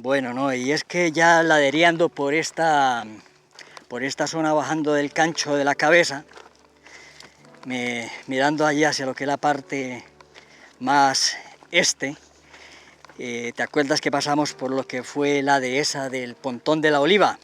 Bueno, no, y es que ya ladereando por esta zona, bajando del Cancho de la Cabeza, mirando allá hacia lo que es la parte más este, ¿te acuerdas que pasamos por lo que fue la dehesa del Pontón de la Oliva?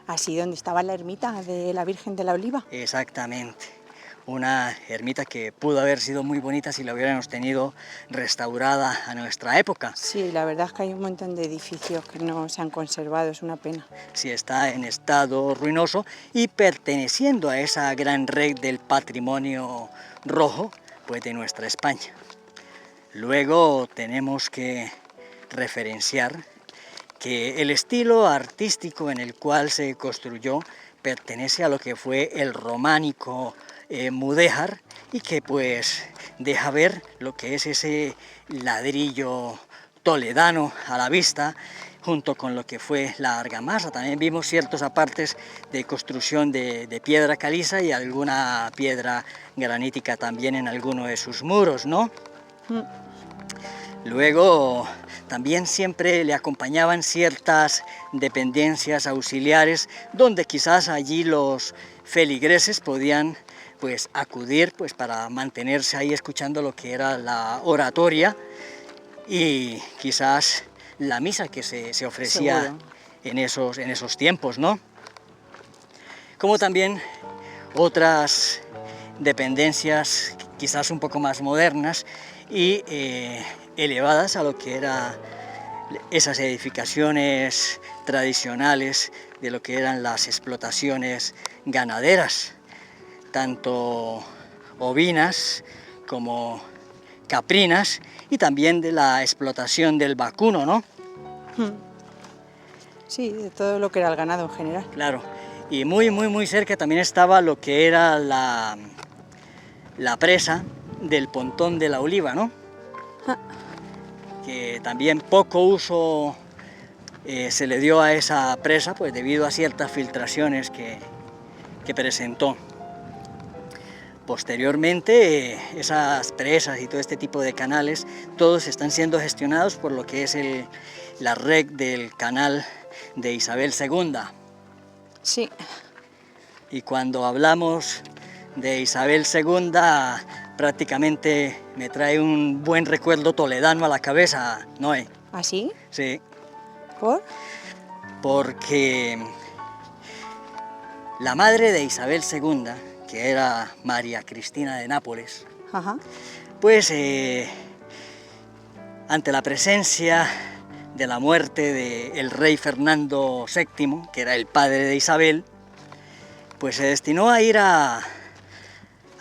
Así donde estaba la ermita de la Virgen de la Oliva. Exactamente. Una ermita que pudo haber sido muy bonita si la hubiéramos tenido restaurada a nuestra época. Sí, la verdad es que hay un montón de edificios que no se han conservado, es una pena. Sí, está en estado ruinoso y perteneciendo a esa gran red del patrimonio rojo, pues de nuestra España. Luego tenemos que referenciar que el estilo artístico en el cual se construyó pertenece a lo que fue el románico mudéjar y que pues deja ver lo que es ese ladrillo toledano a la vista, junto con lo que fue la argamasa. También vimos ciertos apartes de construcción de piedra caliza y alguna piedra granítica también en alguno de sus muros, ¿no? Luego también siempre le acompañaban ciertas dependencias auxiliares donde quizás allí los feligreses podían pues acudir pues para mantenerse ahí escuchando lo que era la oratoria y quizás la misa que se ofrecía en esos tiempos, ¿no? Como también otras dependencias quizás un poco más modernas y elevadas a lo que eran esas edificaciones tradicionales de lo que eran las explotaciones ganaderas, tanto ovinas como caprinas, y también de la explotación del vacuno, ¿no? Sí, de todo lo que era el ganado en general. Claro, y muy cerca también estaba lo que era la presa del Pontón de la Oliva, ¿no? Que también poco uso se le dio a esa presa, pues debido a ciertas filtraciones que presentó. Posteriormente, esas presas y todo este tipo de canales, todos están siendo gestionados por lo que es la red del canal de Isabel II. Sí. Y cuando hablamos de Isabel II, prácticamente me trae un buen recuerdo toledano a la cabeza, Noé. ¿Ah, sí? Sí. ¿Por? Porque la madre de Isabel II, que era María Cristina de Nápoles, pues ante la presencia de la muerte del rey Fernando VII, que era el padre de Isabel, pues se destinó a ir a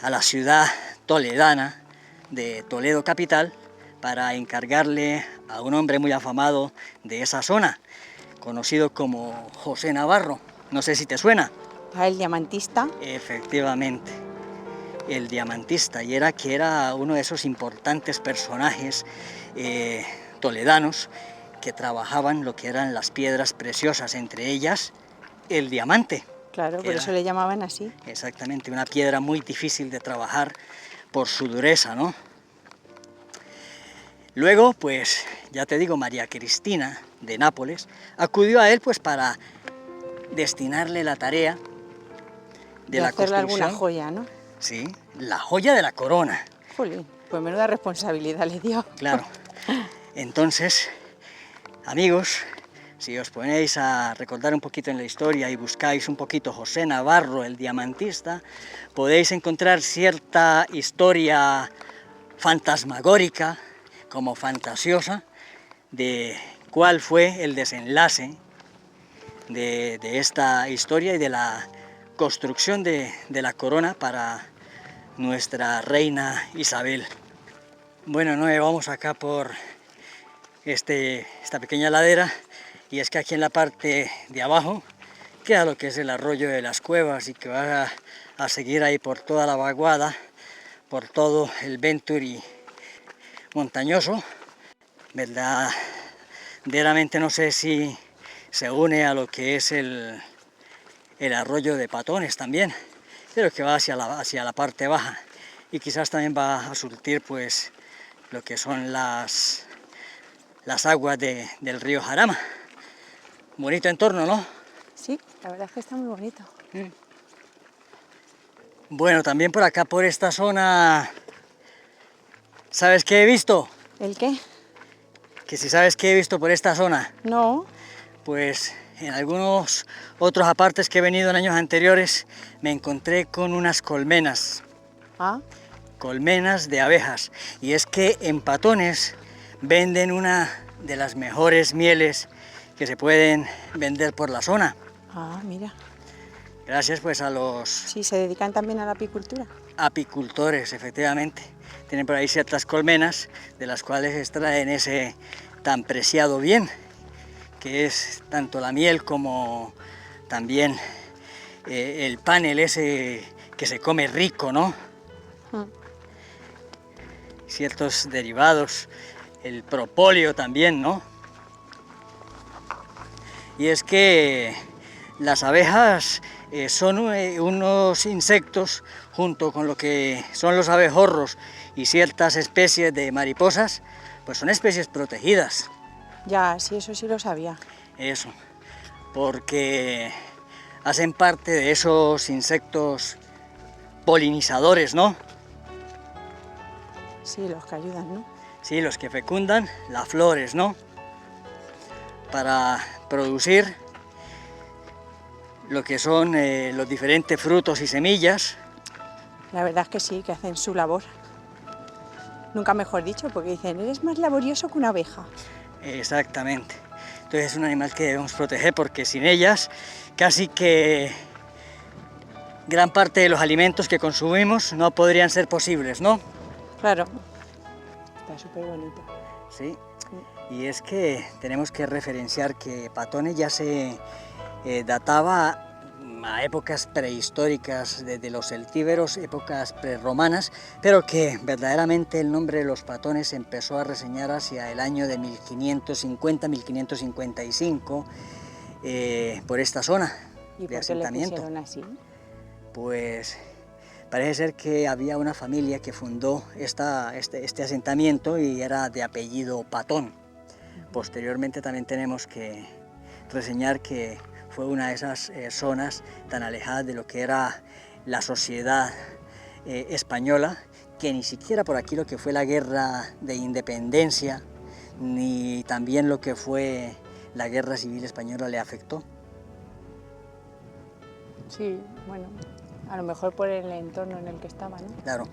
la ciudad toledana de Toledo capital para encargarle a un hombre muy afamado de esa zona, conocido como José Navarro. No sé si te suena. ¿El diamantista? Efectivamente, el diamantista, y era uno de esos importantes personajes toledanos que trabajaban lo que eran las piedras preciosas, entre ellas el diamante. Claro, por eso le llamaban así. Exactamente, una piedra muy difícil de trabajar por su dureza, ¿no? Luego, pues, ya te digo, María Cristina de Nápoles acudió a él pues para destinarle la tarea de la hacerle construcción. Alguna joya, ¿no? Sí, la joya de la corona. Jolín, pues menuda responsabilidad le dio. Claro. Entonces, amigos, si os ponéis a recordar un poquito en la historia y buscáis un poquito José Navarro, el diamantista, podéis encontrar cierta historia fantasmagórica, como fantasiosa, de cuál fue el desenlace de esta historia y de la construcción de la corona para nuestra reina Isabel. Bueno, Noé, vamos acá por esta pequeña ladera, y es que aquí en la parte de abajo queda lo que es el arroyo de las Cuevas y que va a seguir ahí por toda la vaguada, por todo el Venturi montañoso. Verdaderamente no sé si se une a lo que es el arroyo de Patones también, pero que va hacia la parte baja, y quizás también va a surtir pues lo que son las aguas del río Jarama. Bonito entorno, ¿no? Sí, la verdad es que está muy bonito. Bueno, también por acá, por esta zona, ¿sabes qué he visto? ¿El qué? Que si sabes qué he visto por esta zona, No. pues en algunos otros apartes que he venido en años anteriores, me encontré con unas colmenas. Ah, Colmenas de abejas, y es que en Patones venden una de las mejores mieles que se pueden vender por la zona, mira. gracias pues a los Sí, se dedican también a la apicultura. apicultores, efectivamente. Tienen por ahí ciertas colmenas de las cuales extraen ese tan preciado bien, que es tanto la miel como también el panel ese que se come rico, ¿no? Ciertos derivados, el propóleo también, ¿no? Y es que las abejas son unos insectos, junto con lo que son los abejorros y ciertas especies de mariposas, pues son especies protegidas. Ya, sí, eso sí lo sabía. Eso, porque hacen parte de esos insectos polinizadores, ¿no? Sí, los que ayudan, ¿no? Sí, los que fecundan las flores, ¿no? Para producir lo que son los diferentes frutos y semillas. La verdad es que sí, que hacen su labor. Nunca mejor dicho, porque dicen, eres más laborioso que una abeja. Exactamente. Entonces es un animal que debemos proteger porque sin ellas casi que gran parte de los alimentos que consumimos no podrían ser posibles, ¿no? Claro. Está súper bonito. Sí. Y es que tenemos que referenciar que Patones ya se databa a épocas prehistóricas, desde los celtíberos, épocas prerromanas, pero que verdaderamente el nombre de los Patones empezó a reseñar hacia el año de 1550-1555 por esta zona ¿Y de por qué le asentamiento. pusieron así? Pues parece ser que había una familia que fundó este asentamiento y era de apellido Patón. Posteriormente también tenemos que reseñar que fue una de esas zonas tan alejadas de lo que era la sociedad española, que ni siquiera por aquí lo que fue la guerra de independencia, ni también lo que fue la guerra civil española le afectó. Sí, bueno, a lo mejor por el entorno en el que estaba, ¿no? Claro,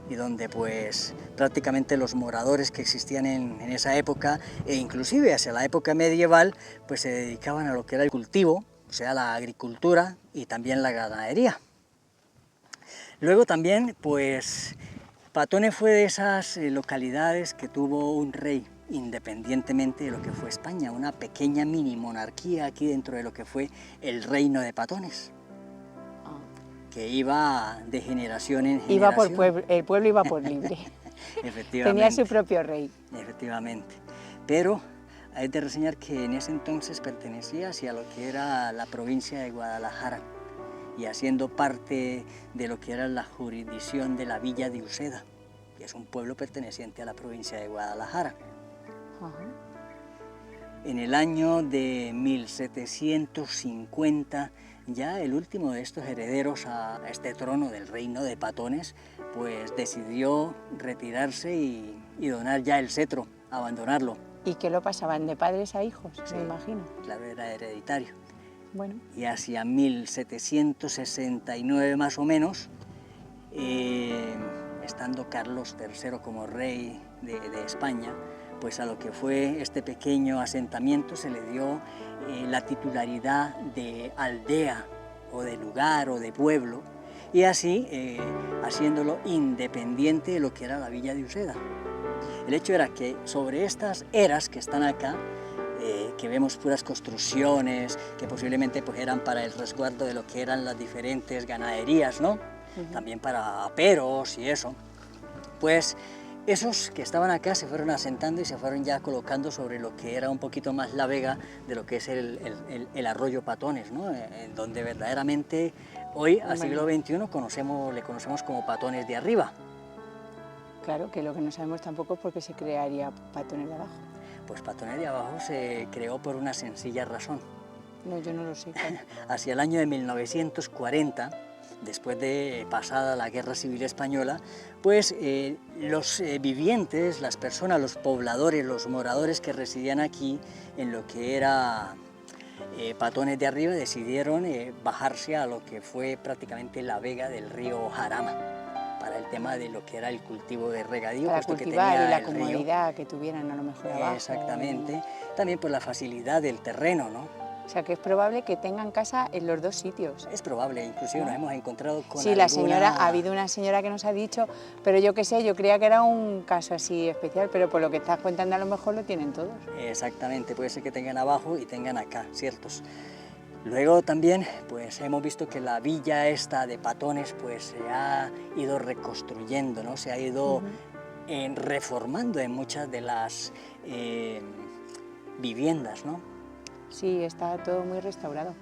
y donde pues prácticamente los moradores que existían en esa época, e inclusive hacia la época medieval, pues se dedicaban a lo que era el cultivo, o sea, la agricultura y también la ganadería. Luego también, pues, Patones fue de esas localidades que tuvo un rey, independientemente de lo que fue España, una pequeña mini monarquía aquí dentro de lo que fue el reino de Patones, que iba de generación en generación. Iba por pueblo, el pueblo iba por libre. Efectivamente. Tenía su propio rey. Efectivamente. Pero hay de reseñar que en ese entonces pertenecía hacia lo que era la provincia de Guadalajara y haciendo parte de lo que era la jurisdicción de la villa de Uceda, que es un pueblo perteneciente a la provincia de Guadalajara. En el año de 1750, ya el último de estos herederos a este trono del reino de Patones, pues decidió retirarse y donar ya el cetro, abandonarlo. ¿Y qué lo pasaban de padres a hijos, Sí, me imagino? claro, era hereditario. Bueno. Y hacia 1769 más o menos, estando Carlos III como rey de España, pues a lo que fue este pequeño asentamiento se le dio la titularidad de aldea o de lugar o de pueblo, y así haciéndolo independiente de lo que era la villa de Uceda. El hecho era que sobre estas eras que están acá, que vemos puras construcciones que posiblemente pues eran para el resguardo de lo que eran las diferentes ganaderías, ¿no? También para aperos y eso, pues esos que estaban acá se fueron asentando y se fueron ya colocando sobre lo que era un poquito más la vega de lo que es el arroyo Patones, ¿no? Donde verdaderamente hoy, al siglo XXI, le conocemos como Patones de Arriba. Claro, que lo que no sabemos tampoco es por qué se crearía Patones de Abajo. Pues Patones de Abajo se creó por una sencilla razón. No, yo no lo sé. Claro. Hacia el año de 1940, después de pasada la Guerra Civil Española, pues los vivientes, las personas, los pobladores, los moradores que residían aquí en lo que era Patones de Arriba, decidieron bajarse a lo que fue prácticamente la vega del río Jarama, para el tema de lo que era el cultivo de regadío, Para puesto que cultivar tenía y la el río. comodidad que tuvieran a lo mejor abajo. Exactamente, también por la facilidad del terreno, ¿no? O sea que es probable que tengan casa en los dos sitios. Es probable, inclusive nos hemos encontrado con Sí, la señora, ha habido una señora que nos ha dicho, pero yo qué sé, yo creía que era un caso así especial, pero por lo que estás contando a lo mejor lo tienen todos. Exactamente, puede ser que tengan abajo y tengan acá, ciertos. Luego también pues hemos visto que la villa esta de Patones pues se ha ido reconstruyendo, ¿no? Se ha ido reformando en muchas de las viviendas, ¿no? Sí, está todo muy restaurado.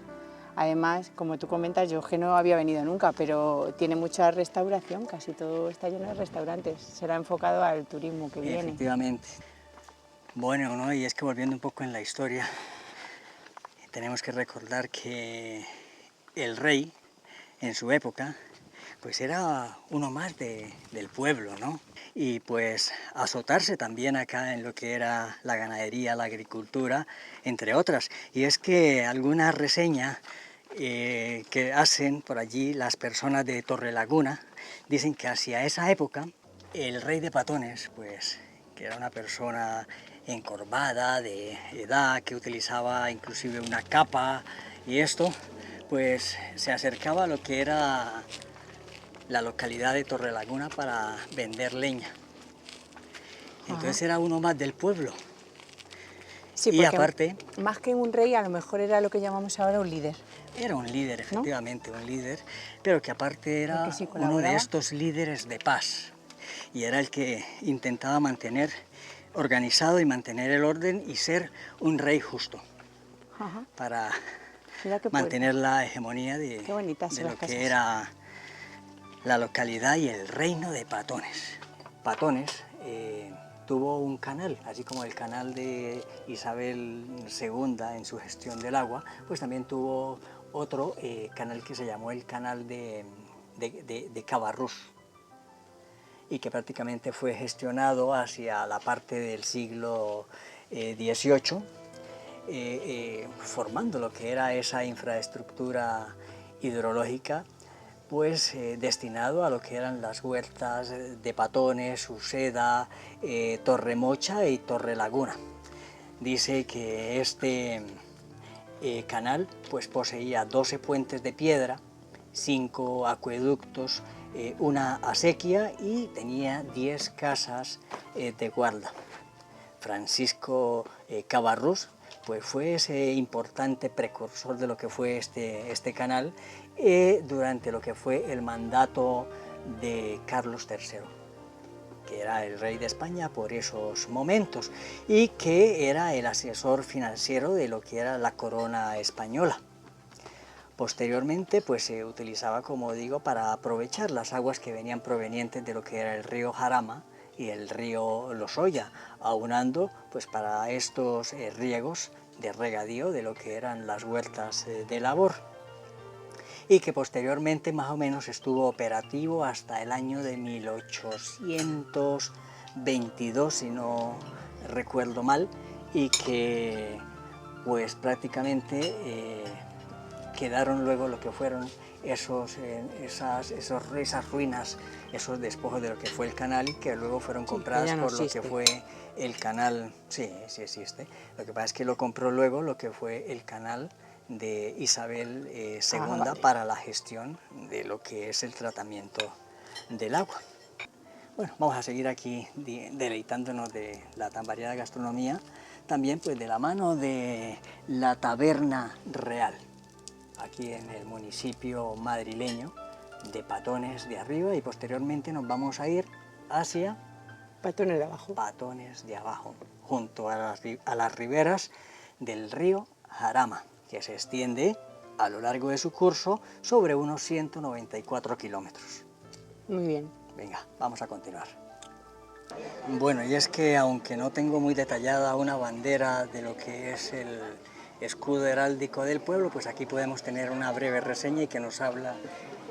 Además, como tú comentas, yo que no había venido nunca, pero tiene mucha restauración, casi todo está lleno de restaurantes. Será enfocado al turismo que viene. Efectivamente. Bueno, ¿no? Y es que volviendo un poco en la historia, tenemos que recordar que el rey, en su época, pues era uno más del pueblo, ¿no? Y pues azotarse también acá en lo que era la ganadería, la agricultura, entre otras. Y es que alguna reseña que hacen por allí las personas de Torrelaguna dicen que hacia esa época el rey de Patones, pues que era una persona encorvada, de edad, que utilizaba inclusive una capa y esto, pues se acercaba a lo que era la localidad de Torrelaguna para vender leña. Entonces era uno más del pueblo. Sí, y aparte, más que un rey, a lo mejor era lo que llamamos ahora un líder. Era un líder, efectivamente, ¿no? Un líder, pero que aparte era sí uno de estos líderes de paz. Y era el que intentaba mantener organizado y mantener el orden y ser un rey justo. Para mantener la hegemonía de lo que era la localidad y el reino de Patones. Patones tuvo un canal, así como el canal de Isabel II en su gestión del agua, pues también tuvo otro canal que se llamó el canal de Cabarrús, y que prácticamente fue gestionado hacia la parte del siglo XVIII, formando lo que era esa infraestructura hidrológica, pues destinado a lo que eran las huertas de Patones, Uceda, Torremocha y Torrelaguna. Dice que este canal pues poseía 12 puentes de piedra, 5 acueductos, una acequia y tenía 10 casas de guarda. Francisco Cabarrús pues fue ese importante precursor de lo que fue este canal durante lo que fue el mandato de Carlos III, que era el rey de España por esos momentos y que era el asesor financiero de lo que era la corona española. Posteriormente pues se utilizaba, como digo, para aprovechar las aguas que venían provenientes de lo que era el río Jarama y el río Lozoya, aunando pues para estos riegos de regadío de lo que eran las huertas de labor, y que posteriormente más o menos estuvo operativo hasta el año de 1822, si no recuerdo mal, y que pues prácticamente quedaron luego lo que fueron esas ruinas, esos despojos de lo que fue el canal, y que luego fueron compradas por lo que fue el canal. Sí existe. Lo que pasa es que lo compró luego lo que fue el canal de Isabel II para la gestión de lo que es el tratamiento del agua. Bueno, vamos a seguir aquí deleitándonos de la tan variada gastronomía, también pues de la mano de la Taberna Real, aquí en el municipio madrileño de Patones de Arriba, y posteriormente nos vamos a ir hacia Patones de Abajo. Patones de Abajo, junto a las riberas del río Jarama, que se extiende a lo largo de su curso sobre unos 194 kilómetros. Muy bien. Venga, vamos a continuar. Bueno, y es que aunque no tengo muy detallada una bandera de lo que es el escudo heráldico del pueblo, pues aquí podemos tener una breve reseña y que nos habla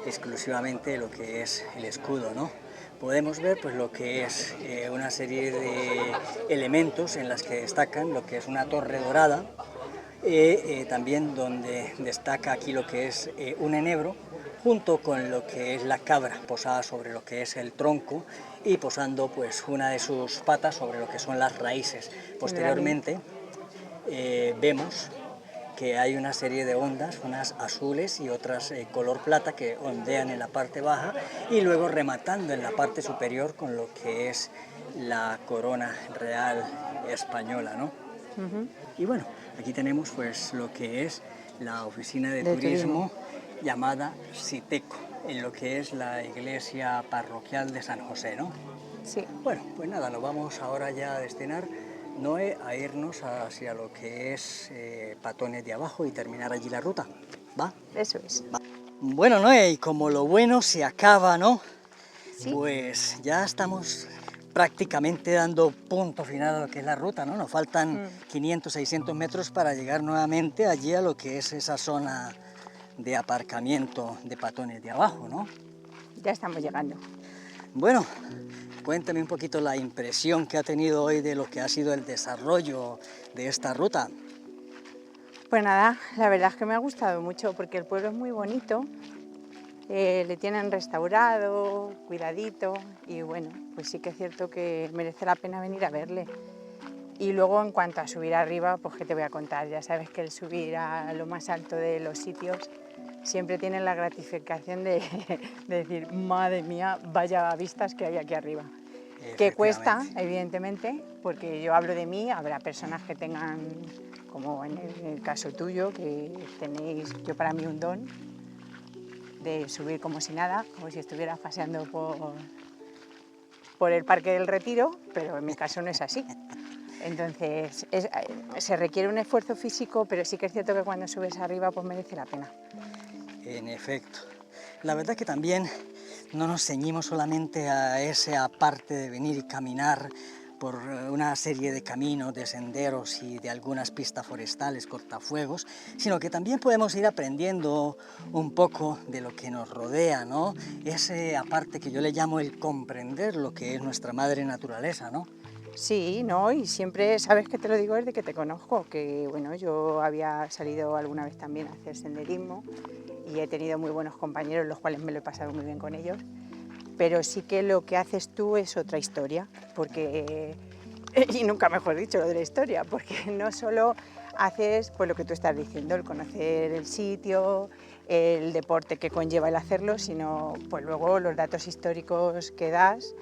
exclusivamente de lo que es el escudo, ¿no? Podemos ver pues lo que es una serie de elementos en las que destacan lo que es una torre dorada, también donde destaca aquí lo que es un enebro, junto con lo que es la cabra posada sobre lo que es el tronco y posando pues una de sus patas sobre lo que son las raíces. Posteriormente vemos que hay una serie de ondas, unas azules y otras color plata que ondean en la parte baja y luego rematando en la parte superior con lo que es la corona real española, ¿no? Y bueno, aquí tenemos pues lo que es la oficina de turismo llamada Citeco, en lo que es la iglesia parroquial de San José, ¿no? Sí. Bueno, pues nada, nos vamos ahora ya a destinar, Noé, a irnos hacia lo que es Patones de Abajo y terminar allí la ruta, ¿va? Eso es. Va. Bueno, Noé, y como lo bueno se acaba, ¿no? Sí. Pues ya estamos prácticamente dando punto final a lo que es la ruta, ¿no? Nos faltan 500, 600 metros para llegar nuevamente allí a lo que es esa zona de aparcamiento de Patones de Abajo, ¿no? Ya estamos llegando. Bueno, cuéntame un poquito la impresión que ha tenido hoy de lo que ha sido el desarrollo de esta ruta. Pues nada, la verdad es que me ha gustado mucho porque el pueblo es muy bonito, le tienen restaurado, cuidadito y bueno, pues sí que es cierto que merece la pena venir a verle. Y luego en cuanto a subir arriba, pues qué te voy a contar, ya sabes que el subir a lo más alto de los sitios siempre tienen la gratificación de decir, madre mía, vaya vistas que hay aquí arriba. Que cuesta, evidentemente, porque yo hablo de mí, habrá personas que tengan, como en el caso tuyo, que tenéis, yo para mí un don, de subir como si nada, como si estuvieras paseando por el Parque del Retiro, pero en mi caso no es así. Entonces, se requiere un esfuerzo físico, pero sí que es cierto que cuando subes arriba pues merece la pena. En efecto. La verdad que también no nos ceñimos solamente a esa parte de venir y caminar por una serie de caminos, de senderos y de algunas pistas forestales, cortafuegos, sino que también podemos ir aprendiendo un poco de lo que nos rodea, ¿no? Ese aparte que yo le llamo el comprender lo que es nuestra madre naturaleza, ¿no? Sí, no, y siempre sabes que te lo digo desde que te conozco, que bueno, yo había salido alguna vez también a hacer senderismo y he tenido muy buenos compañeros, los cuales me lo he pasado muy bien con ellos, pero sí que lo que haces tú es otra historia, porque, y nunca mejor dicho lo de la historia, porque no solo haces pues lo que tú estás diciendo, el conocer el sitio, el deporte que conlleva el hacerlo, sino pues luego los datos históricos que das,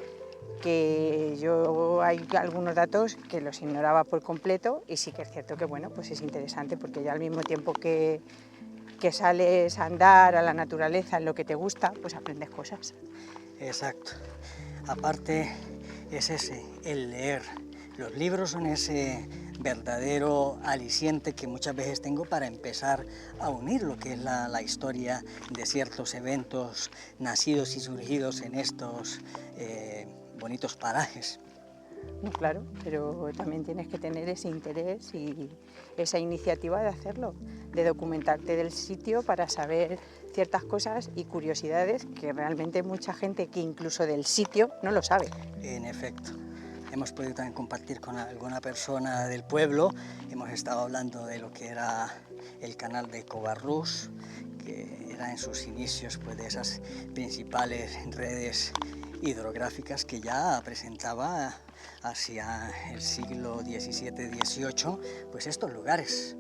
que yo hay algunos datos que los ignoraba por completo y sí que es cierto que bueno, pues es interesante porque ya al mismo tiempo que sales a andar a la naturaleza en lo que te gusta, pues aprendes cosas. Exacto. Aparte es ese, el leer. Los libros son ese verdadero aliciente que muchas veces tengo para empezar a unir lo que es la historia de ciertos eventos nacidos y surgidos en estos bonitos parajes. No, claro, pero también tienes que tener ese interés y esa iniciativa de hacerlo, de documentarte del sitio para saber ciertas cosas y curiosidades que realmente mucha gente que incluso del sitio no lo sabe. En efecto. Hemos podido también compartir con alguna persona del pueblo, hemos estado hablando de lo que era el canal de Covarrús, que era en sus inicios pues, de esas principales redes hidrográficas que ya presentaba hacia el siglo XVII-XVIII, pues estos lugares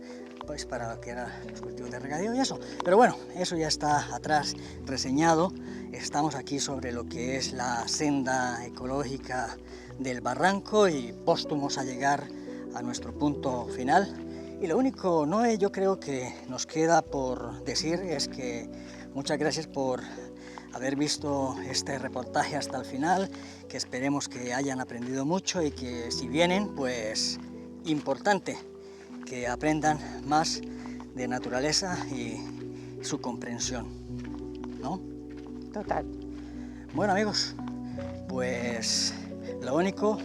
pues para lo que eran los cultivos de regadío y eso. Pero bueno, eso ya está atrás reseñado. Estamos aquí sobre lo que es la senda ecológica del barranco y póstumos a llegar a nuestro punto final. Y lo único, Noé, yo creo que nos queda por decir es que muchas gracias por haber visto este reportaje hasta el final, que esperemos que hayan aprendido mucho y que si vienen, pues importante que aprendan más de naturaleza y su comprensión, ¿no? Total. Bueno amigos, pues Lo único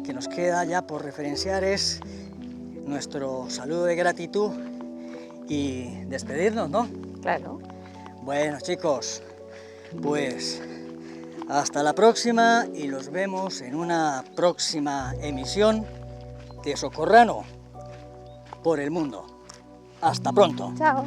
que nos queda ya por referenciar es nuestro saludo de gratitud y despedirnos, ¿no? Claro. Bueno, chicos, pues hasta la próxima y los vemos en una próxima emisión de Socorrano por el mundo. Hasta pronto. Chao.